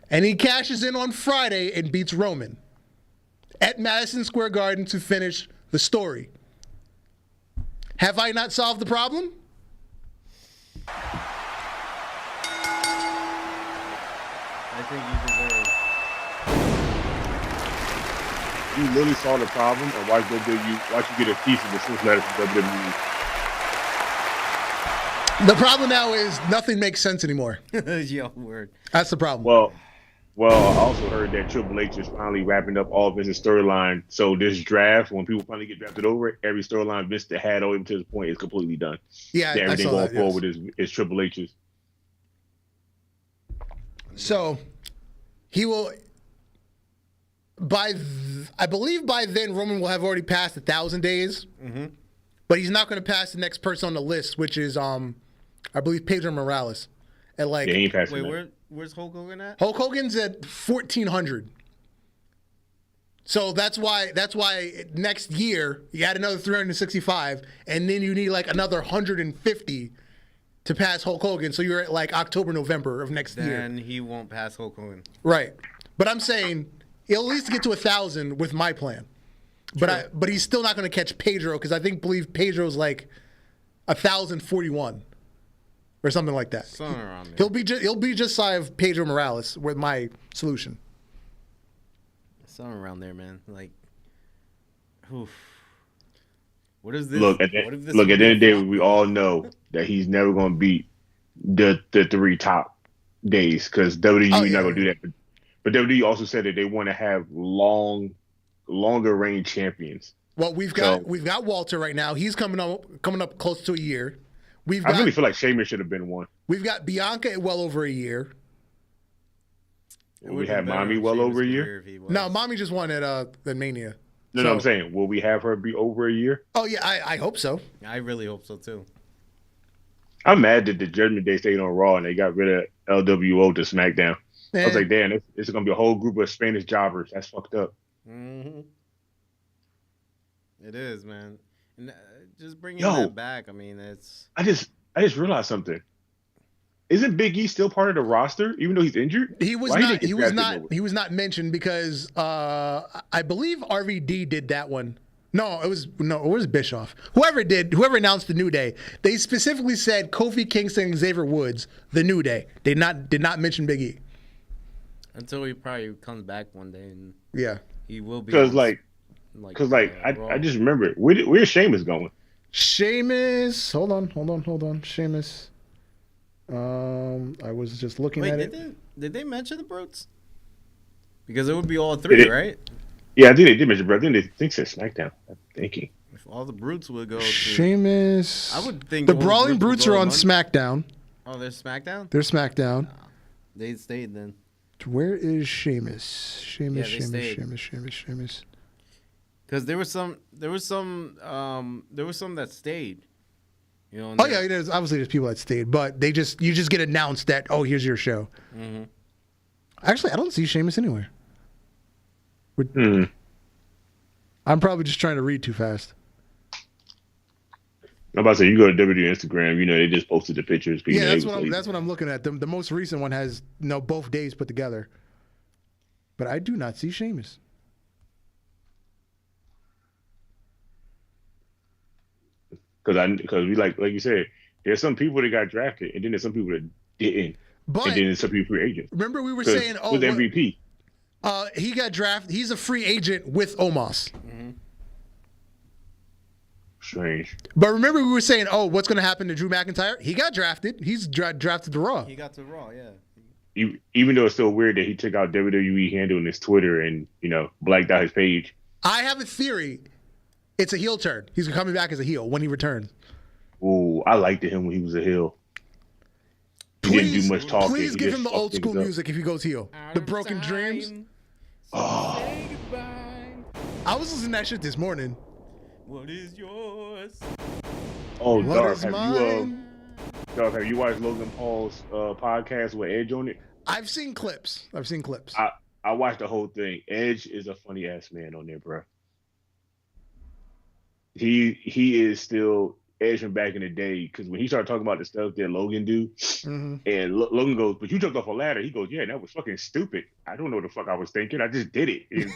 And he cashes in on Friday and beats Roman at Madison Square Garden to finish the story. Have I not solved the problem? I think you deserve. You literally saw the problem, or why you get a piece of the Cincinnati from WWE? The problem now is nothing makes sense anymore. Yo, word. That's the problem. Well, I also heard that Triple H is finally wrapping up all of Vince's storyline. So this draft, when people finally get drafted over, every storyline Vince had over to this point is completely done. Yeah, everything I saw going that, forward is Triple H's. So he will, I believe by then Roman will have already passed 1,000 days. Mm-hmm. But he's not going to pass the next person on the list, which is I believe Pedro Morales. At like, yeah, he ain't passing wait, that. where's Hulk Hogan at? Hulk Hogan's at 1,400. So that's why next year you add another 365, and then you need like another 150 to pass Hulk Hogan. So you're at like October, November of next year. Then he won't pass Hulk Hogan. Right. But I'm saying he'll at least get to 1,000 with my plan. But he's still not going to catch Pedro because believe Pedro's like 1,041 or something like that. Something around there. He'll be just shy of Pedro Morales with my solution. Something around there, man. Like, oof. What is this? Look, at the end of the day, we all know that he's never going to beat the three top days because WWE not going to do that. But WWE also said that they want to have longer range champions. Well, we've got Walter right now. He's coming up close to a year. I really feel like Sheamus should have been one. We've got Bianca at well over a year. We had Mommy well over a year. No, Mommy just won at the Mania. No, I'm saying, will we have her be over a year? Oh yeah, I hope so. I really hope so too. I'm mad that the Judgment Day stayed on Raw and they got rid of LWO to SmackDown. I was like, damn, it's going to be a whole group of Spanish jobbers. That's fucked up. Mm-hmm. It is, man. And just bringing that back, I mean, it's... I just realized something. Isn't Big E still part of the roster, even though he's injured? He was not mentioned because I believe RVD did that one. It was Bischoff. Whoever announced the New Day, they specifically said Kofi Kingston and Xavier Woods, the New Day. They did not mention Big E. Until he probably comes back one day, and he will be. Because I just remember where's Sheamus going? Sheamus, hold on. Sheamus. I was just looking at it. Did they mention the Brutes? Because it would be all three, right? Yeah, I think they did mention, but I think they think it's SmackDown. I'm thinking. If all the Brutes would go to Sheamus. I would think the Brawling Brutes are on SmackDown. Oh, they're SmackDown? They're SmackDown. No, they stayed then. Where is Sheamus? Sheamus. Because there was some that stayed. You know. Obviously there's people that stayed, but you just get announced that here's your show. Mm-hmm. Actually, I don't see Sheamus anywhere. I'm probably just trying to read too fast. I'm about to say, you go to WWE Instagram, they just posted the pictures. Yeah, that's what I'm looking at. The most recent one has both days put together. But I do not see Sheamus. Because we like you said, there's some people that got drafted, and then there's some people that didn't, But and then there's some people free agents. Remember, we were saying, with MVP, he got drafted. He's a free agent with Omos. Mm-hmm. Strange. But remember, we were saying, what's going to happen to Drew McIntyre? He got drafted. He's drafted to Raw. He got to Raw, yeah. Even though it's still weird that he took out WWE handle in his Twitter and blacked out his page. I have a theory. It's a heel turn. He's coming back as a heel when he returns. Ooh, I liked him when he was a heel. He didn't do much talking. Please give him the old school music if he goes heel. The Broken Dreams. Oh. I was listening to that shit this morning. What is yours? Oh, What Dark, is mine? have you watched Logan Paul's podcast with Edge on it? I've seen clips. I watched the whole thing. Edge is a funny ass man on there, bro. He is still Edge from back in the day, because when he started talking about the stuff that Logan do, and Logan goes, "But you jumped off a ladder." He goes, "Yeah, that was fucking stupid. I don't know what the fuck I was thinking. I just did it." And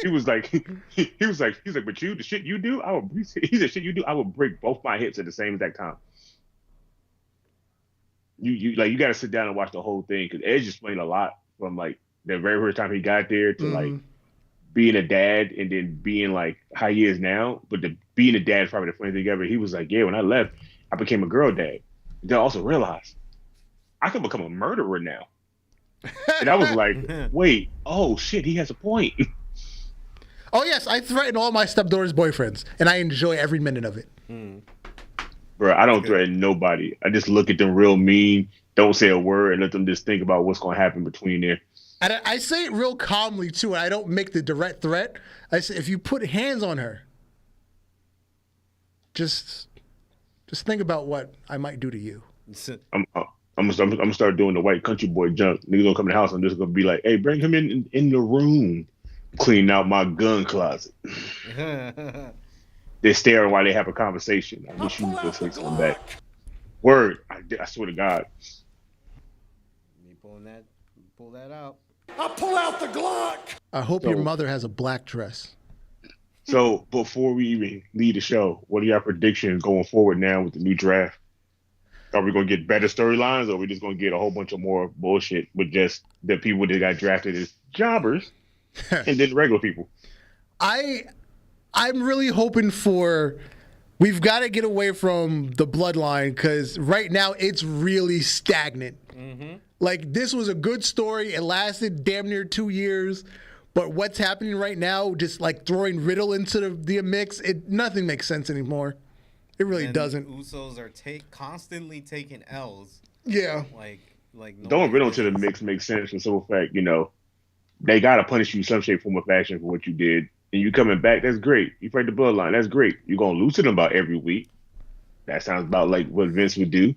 he was like, "But you, the shit you do, he said, shit you do, I would break both my hips at the same exact time." You got to sit down and watch the whole thing, because Edge explained a lot from like the very first time he got there to like being a dad, and then being like how he is now. But being a dad is probably the funny thing ever. He was like, "Yeah, when I left, I became a girl dad. And then I also realized I could become a murderer now." And I was like, "Wait, oh shit, he has a point." Oh yes, I threaten all my stepdaughter's boyfriends, and I enjoy every minute of it. Bro, I don't threaten nobody. I just look at them real mean, don't say a word, and let them just think about what's going to happen between there. And I say it real calmly too. I don't make the direct threat. I say, if you put hands on her, just think about what I might do to you. I'm gonna start doing the white country boy jump. Niggas gonna come in the house. I'm just gonna be like, "Hey, bring him in the room, clean out my gun closet." They're staring while they have a conversation. I wish you would say something back. Word, I swear to God. Me pull that out. I pull out the Glock. I hope your mother has a black dress. So before we even leave the show, what are your predictions going forward now with the new draft? Are we going to get better storylines, or are we just going to get a whole bunch of more bullshit with just the people that got drafted as jobbers and then regular people? I'm really hoping for, we've got to get away from the bloodline, because right now it's really stagnant. Like, this was a good story. It lasted damn near 2 years. But what's happening right now, just like throwing Riddle into the mix, nothing makes sense anymore. It really doesn't. Usos are constantly taking L's. Yeah. Like throwing Riddle into the mix makes sense for the simple fact, they got to punish you some shape, form, or fashion for what you did. And you coming back, that's great. You played the bloodline, that's great. You're going to lose to them about every week. That sounds about like what Vince would do.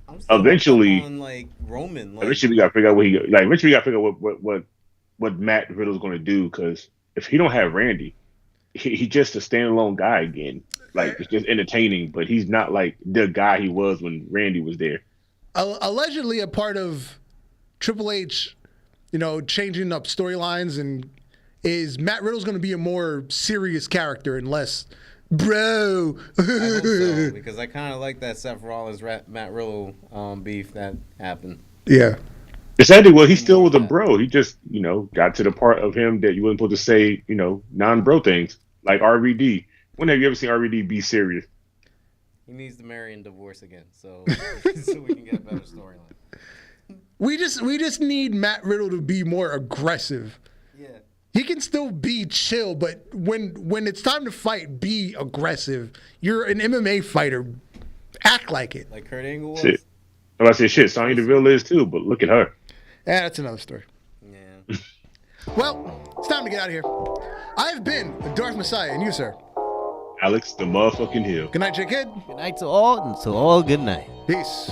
I'm still eventually, on, like, Roman. Eventually, we got to figure out Eventually, we got to figure out what Matt Riddle's going to do, because if he don't have Randy, he's just a standalone guy again. Like, it's just entertaining, but he's not like the guy he was when Randy was there. Allegedly, a part of Triple H, changing up storylines is Matt Riddle's going to be a more serious character and less. Bro, I hope so, because I kind of like that Seth Rollins Matt Riddle beef that happened. Yeah, the sad thing was he still was a bro. He just got to the part of him that you wasn't supposed to say non-bro things like RVD. When have you ever seen RVD be serious? He needs to marry and divorce again, so we can get a better storyline. We just need Matt Riddle to be more aggressive. Yeah. He can still be chill, but when it's time to fight, be aggressive. You're an MMA fighter. Act like it. Like Kurt Angle was. Shit. I say shit. Sonya Deville is too, but look at her. Yeah, that's another story. Yeah. Well, it's time to get out of here. I've been Darth Messiah, and you, sir? Alex the motherfucking Hill. Good night, J-Kid. Good night to all, and to all good night. Peace.